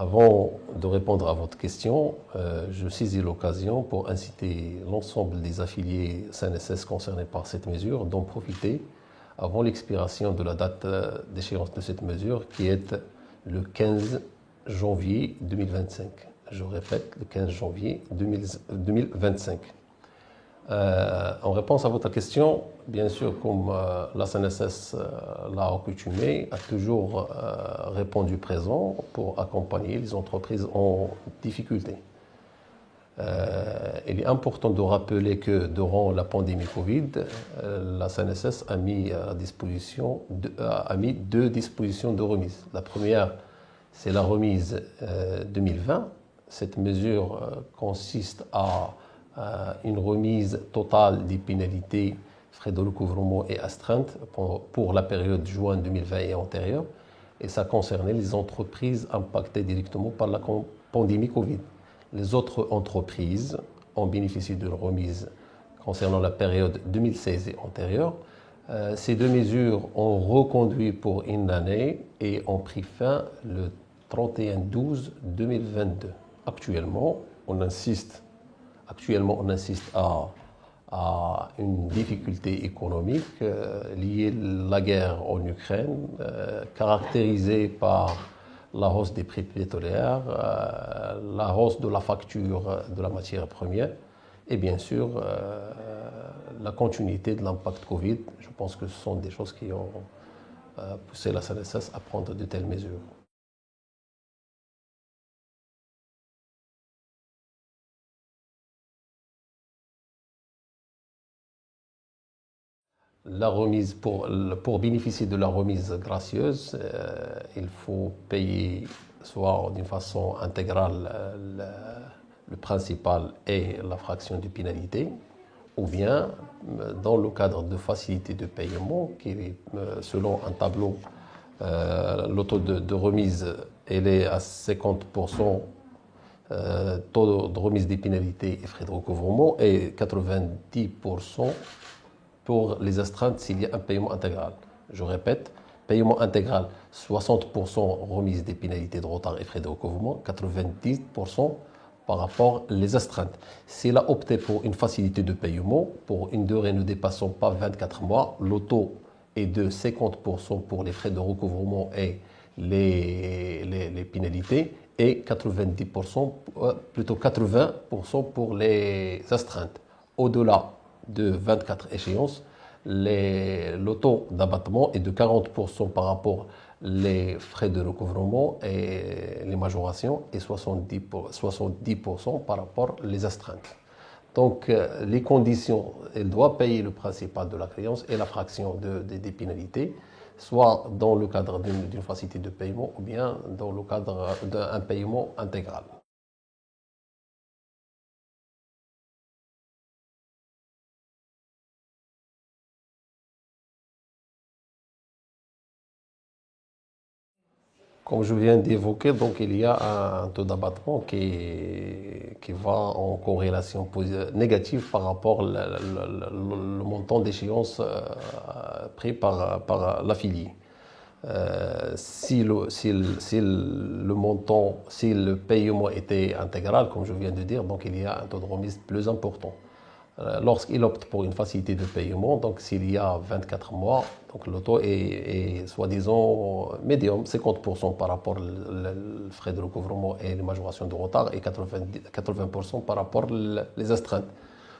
Avant de répondre à votre question, je saisis l'occasion pour inciter l'ensemble des affiliés CNSS concernés par cette mesure d'en profiter avant l'expiration de la date d'échéance de cette mesure qui est le 15 janvier 2025. Je répète, le 15 janvier 2025. En réponse à votre question, bien sûr, comme la CNSS l'a accoutumé, a toujours répondu présent pour accompagner les entreprises en difficulté. Il est important de rappeler que durant la pandémie Covid, la CNSS a mis deux dispositions de remise. La première, c'est la remise 2020. Cette mesure consiste à une remise totale des pénalités, frais de recouvrement et astreintes pour la période juin 2020 et antérieure. Et ça concernait les entreprises impactées directement par la pandémie Covid. Les autres entreprises ont bénéficié d'une remise concernant la période 2016 et antérieure. Ces deux mesures ont reconduit pour une année et ont pris fin le 31/12/2022. Actuellement, on insiste à une difficulté économique liée à la guerre en Ukraine, caractérisée par la hausse des prix pétrolières, la hausse de la facture de la matière première et bien sûr la continuité de l'impact Covid. Je pense que ce sont des choses qui ont poussé la CNSS à prendre de telles mesures. La remise pour bénéficier de la remise gracieuse, il faut payer soit d'une façon intégrale le principal et la fraction de pénalité, ou bien dans le cadre de facilité de paiement, qui selon un tableau, le taux de remise elle est à 50%, taux de remise des pénalités et frais de recouvrement, et 90% pour les astreintes s'il y a un paiement intégral. Je répète, paiement intégral, 60% remise des pénalités de retard et frais de recouvrement, 90% par rapport aux astreintes. S'il a opté pour une facilité de paiement, pour une durée ne dépassant pas 24 mois, le taux est de 50% pour les frais de recouvrement et les pénalités et 90%, plutôt 80% pour les astreintes. Au-delà de 24 échéances, le taux d'abattement est de 40% par rapport les frais de recouvrement et les majorations et 70% par rapport les astreintes. Donc les conditions, elle doit payer le principal de la créance et la fraction des pénalités, soit dans le cadre d'une facilité de paiement ou bien dans le cadre d'un paiement intégral. Comme je viens d'évoquer, donc il y a un taux d'abattement qui va en corrélation négative par rapport au montant d'échéance pris par l'affilié. Si le paiement était intégral, comme je viens de dire, donc il y a un taux de remise plus important. Lorsqu'il opte pour une facilité de paiement, donc s'il y a 24 mois, donc le taux est soi-disant médium, 50% par rapport aux frais de recouvrement et les majorations de retard et 80% par rapport aux astreintes.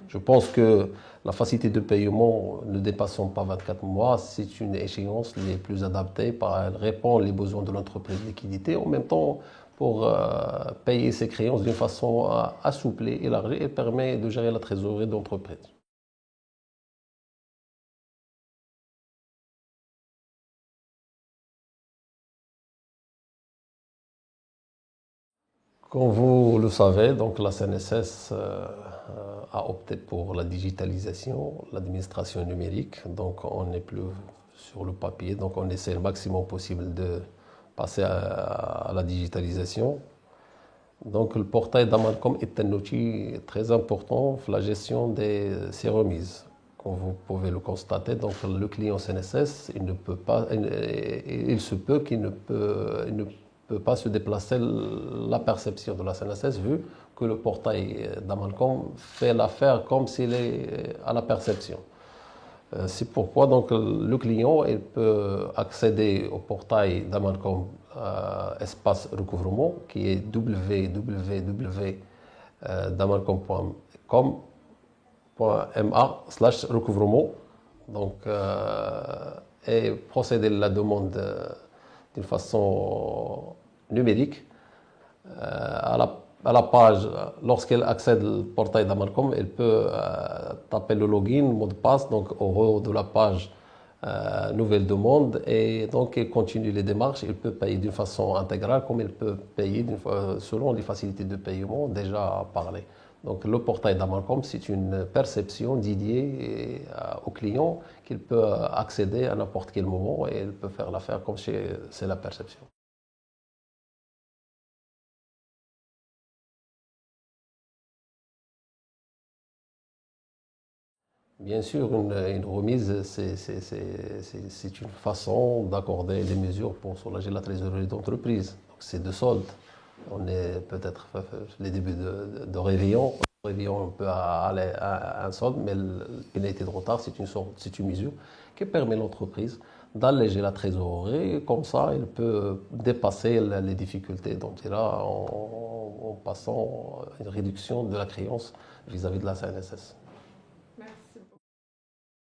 Je pense que la facilité de paiement ne dépassant pas 24 mois, c'est une échéance les plus adaptée, elle répond aux besoins de l'entreprise de liquidité, en même temps pour payer ses créances d'une façon assouplée, élargie et permet de gérer la trésorerie d'entreprise. Comme vous le savez, donc la CNSS a opté pour la digitalisation, l'administration numérique. Donc on n'est plus sur le papier, donc on essaie le maximum possible de passer à la digitalisation. Donc le portail d'Amalcom est un outil très important pour la gestion de ces remises. Comme vous pouvez le constater, donc le client CNSS, il se peut qu'il ne peut pas se déplacer la perception de la CNSS vu que le portail d'Amalcom fait l'affaire comme s'il est à la perception. C'est pourquoi donc le client il peut accéder au portail d'Amalcom espace recouvrement qui est www.damalcom.ma/recouvrement. Donc, et procéder à la demande d'une façon numérique à la page, lorsqu'elle accède au portail d'Amalcom, elle peut taper le login, mot de passe, donc au haut de la page nouvelle demande, et donc elle continue les démarches. Elle peut payer d'une façon intégrale comme elle peut payer selon les facilités de paiement déjà parlées. Donc le portail d'Amalcom, c'est une perception dédiée au client qu'il peut accéder à n'importe quel moment et il peut faire l'affaire comme c'est la perception. Bien sûr, une remise, c'est une façon d'accorder des mesures pour soulager la trésorerie d'entreprise. Donc, c'est de solde. On est peut-être les débuts de réveillon. Réveillon, on peut aller à un solde, mais la pénalité de retard, c'est une mesure qui permet à l'entreprise d'alléger la trésorerie. Comme ça, elle peut dépasser les difficultés dont il a en passant une réduction de la créance vis-à-vis de la CNSS.